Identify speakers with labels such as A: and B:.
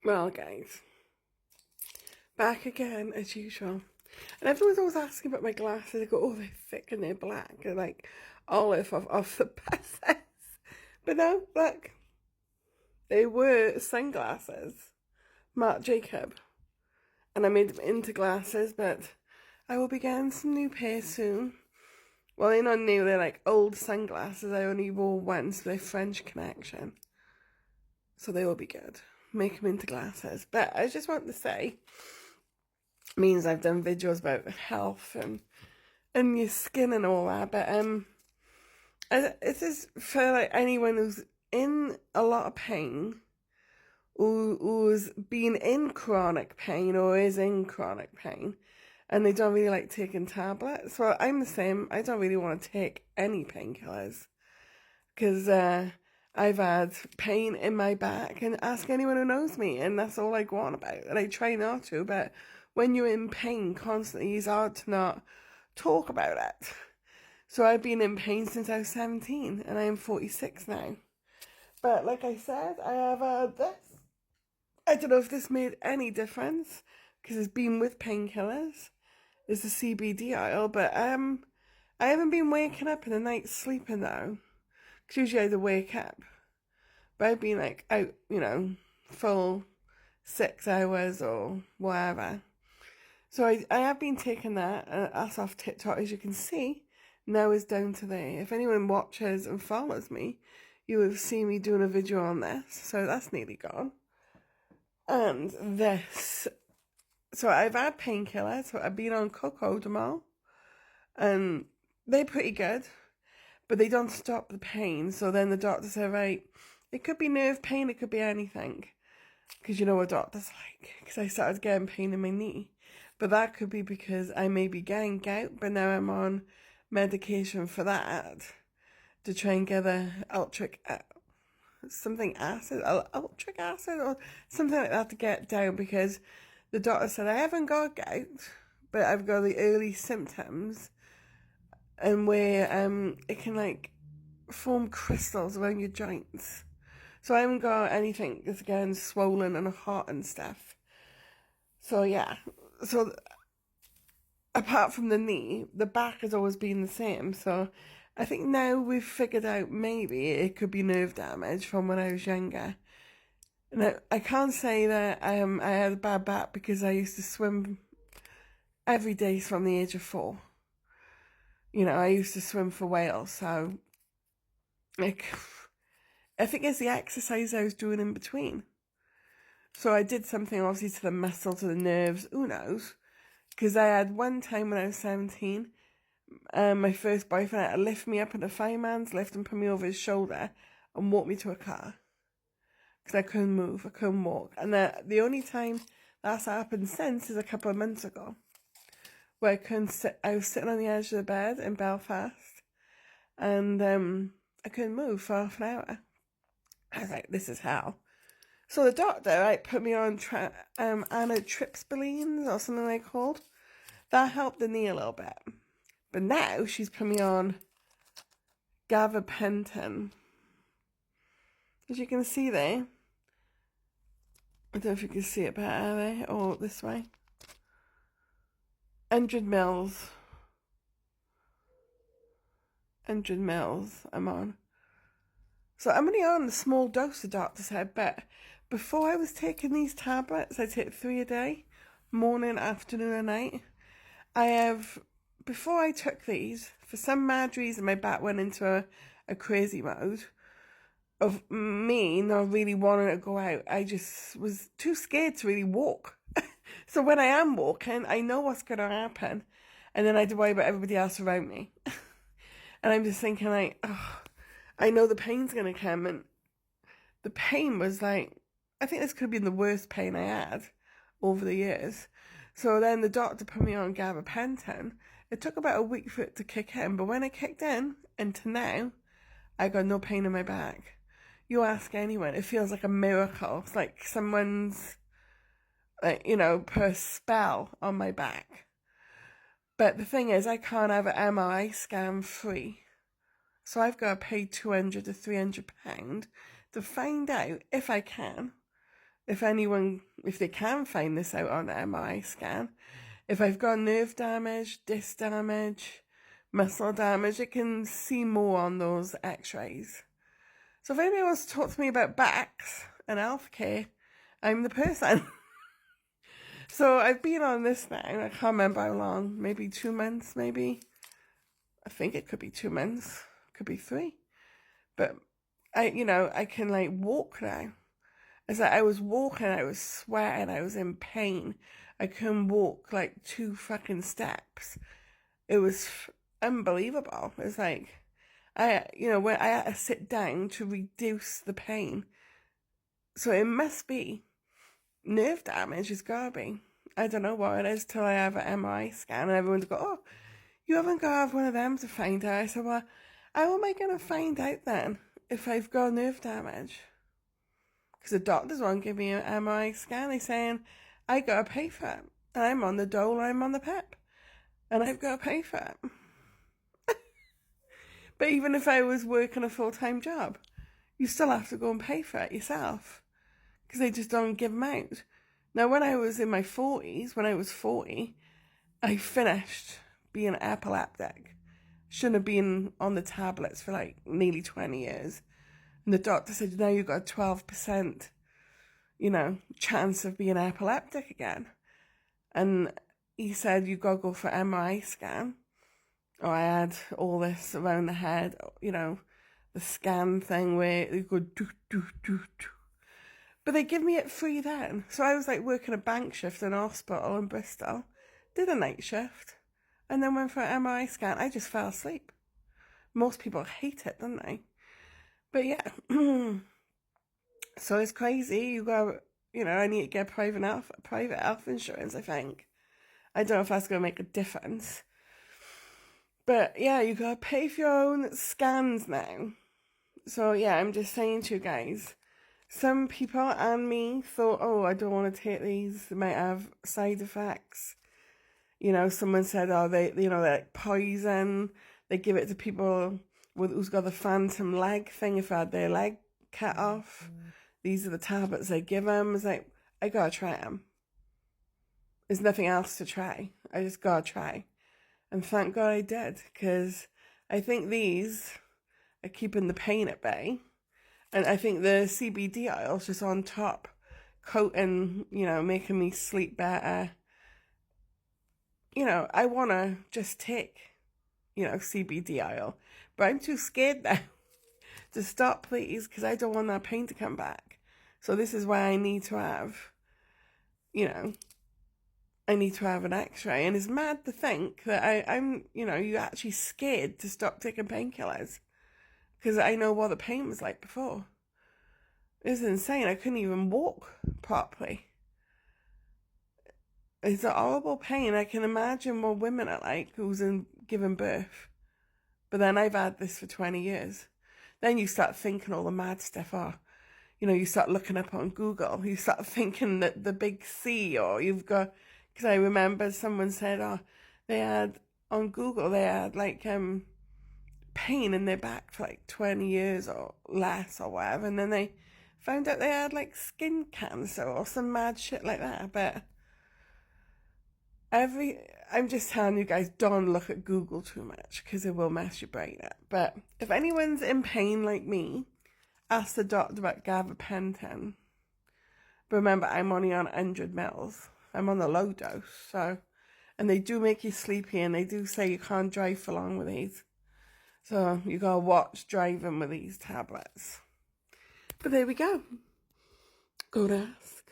A: Well, guys, back again as usual. And everyone's always asking about my glasses. I go, oh, they're thick and they're black. They're like olive off the process. But no, look, they were sunglasses. Marc Jacob. And I made them into glasses, but I will be getting some new pair soon. Well, they're not new, they're like old sunglasses. I only wore once, they're French Connection. So they will be good. Make them into glasses. But I just want to say, means I've done videos about health and your skin and all that, but this is for like anyone who's in a lot of pain, who's been in chronic pain or is in chronic pain, and they don't really like taking tablets. Well, I'm the same. I don't really want to take any painkillers because I've had pain in my back, and ask anyone who knows me, and that's all I go on about. And I try not to, but when you're in pain constantly, it's hard to not talk about it. So I've been in pain since I was 17, and I am 46 now. But like I said, I have had this. I don't know if this made any difference, because it's been with painkillers. It's the CBD oil, but I haven't been waking up in the night sleeping though. Because usually I have to wake up. But I've been like out, full 6 hours or whatever. So I have been taking that, and that's off TikTok, as you can see. Now is down to there. If anyone watches and follows me, you will see me doing a video on this. So that's nearly gone. And this. So I've had painkillers. So I've been on Cocodamol. And they're pretty good. But they don't stop the pain. So then the doctor said, right, it could be nerve pain, it could be anything. Because you know what doctors like. Because I started getting pain in my knee. But that could be because I may be getting gout, but now I'm on medication for that to try and get a ultric acid or something like that to get down, because the doctor said I haven't got gout, but I've got the early symptoms, and where it can like form crystals around your joints. So I haven't got anything that's getting swollen and hot and stuff. So yeah, so apart from the knee, the back has always been the same. So I think now we've figured out maybe it could be nerve damage from when I was younger. Now, I can't say that I had a bad back because I used to swim every day from the age of 4. I used to swim for Wales, so like, I think it's the exercise I was doing in between. So I did something obviously to the muscle, to the nerves, who knows? Because I had one time when I was 17, my first boyfriend had to lift me up in a fireman's lift and put me over his shoulder and walk me to a car. Because I couldn't move, I couldn't walk. And the only time that's happened since is a couple of months ago. Where I couldn't sit, I was sitting on the edge of the bed in Belfast. And I couldn't move for half an hour. I was like, this is hell. So the doctor, put me on amitriptylines or something they called. That helped the knee a little bit. But now she's put me on gabapentin. As you can see there. I don't know if you can see it better there or this way. 100 mils. 100 mils I'm on. So I'm only on a small dose, the doctor said, but before I was taking these tablets, I take 3 a day, morning, afternoon and night. Before I took these, for some mad reason, my back went into a crazy mode of me not really wanting to go out. I just was too scared to really walk. So when I am walking, I know what's going to happen. And then I had to worry about everybody else around me. And I'm just thinking like, oh, I know the pain's going to come. And the pain was like, I think this could have been the worst pain I had over the years. So then the doctor put me on gabapentin. It took about a week for it to kick in. But when it kicked in, and to now, I got no pain in my back. You ask anyone, it feels like a miracle. It's like someone's, put a spell on my back. But the thing is, I can't have an MRI scan free. So I've got to pay £200 to £300 to find out, if I can, if they can find this out on an MRI scan, if I've got nerve damage, disc damage, muscle damage, it can see more on those x-rays. So if anybody wants to talk to me about backs and healthcare, I'm the person. So I've been on this now, I can't remember how long, maybe 2 months, maybe. I think it could be 2 months, could be 3. But I can like walk now. It's like I was walking, I was sweating, I was in pain. I couldn't walk like 2 fucking steps. It was unbelievable. It's like, when I had to sit down to reduce the pain. So it must be nerve damage, it's gotta be. I don't know what it is till I have an MRI scan, and everyone's go, oh, you haven't got to have one of them to find out. I said, well, how am I going to find out then if I've got nerve damage? Because the doctors won't give me an MRI scan. They're saying I got to pay for it. And I'm on the dole, I'm on the PEP. And I've got to pay for it. But even if I was working a full-time job, you still have to go and pay for it yourself. Because they just don't give them out. Now, when I was in my 40s, when I was 40, I finished being epileptic. Shouldn't have been on the tablets for like nearly 20 years. And the doctor said, now you've got a 12%, chance of being epileptic again. And he said, you got to go for MRI scan. Or I had all this around the head, the scan thing where you go do, do, do, do. But they give me it free then. So I was like working a bank shift in a hospital in Bristol, did a night shift, and then went for an MRI scan. I just fell asleep. Most people hate it, don't they? But yeah, so it's crazy. You go, I need to get private health insurance, I think. I don't know if that's going to make a difference. But yeah, you got to pay for your own scans now. So yeah, I'm just saying to you guys, some people and me thought, oh, I don't want to take these. They might have side effects. Someone said, oh, they're like poison. They give it to people who's got the phantom leg thing if they had their leg cut off. These are the tablets they give them. It's like, I gotta try them. There's nothing else to try. I just gotta try. And thank God I did, because I think these are keeping the pain at bay. And I think the CBD oil's just on top, coating, making me sleep better. I want to just take, CBD oil. But I'm too scared now to stop, please, because I don't want that pain to come back. So this is why I need to have, I need to have an x-ray. And it's mad to think that I'm, you're actually scared to stop taking painkillers. Because I know what the pain was like before. It was insane. I couldn't even walk properly. It's a horrible pain. I can imagine what women are like who's giving birth. But then I've had this for 20 years. Then you start thinking all the mad stuff. You start looking up on Google. You start thinking that the big C, or you've got... Because I remember someone said, they had, on Google, they had like pain in their back for like 20 years or less or whatever. And then they found out they had like skin cancer or some mad shit like that. But I'm just telling you guys, don't look at Google too much because it will mess your brain up. But if anyone's in pain like me, ask the doctor about gabapentin. But remember, I'm only on 100 mils. I'm on the low dose, so, and they do make you sleepy, and they do say you can't drive for long with these. So you gotta watch driving with these tablets. But there we go. Go to ask.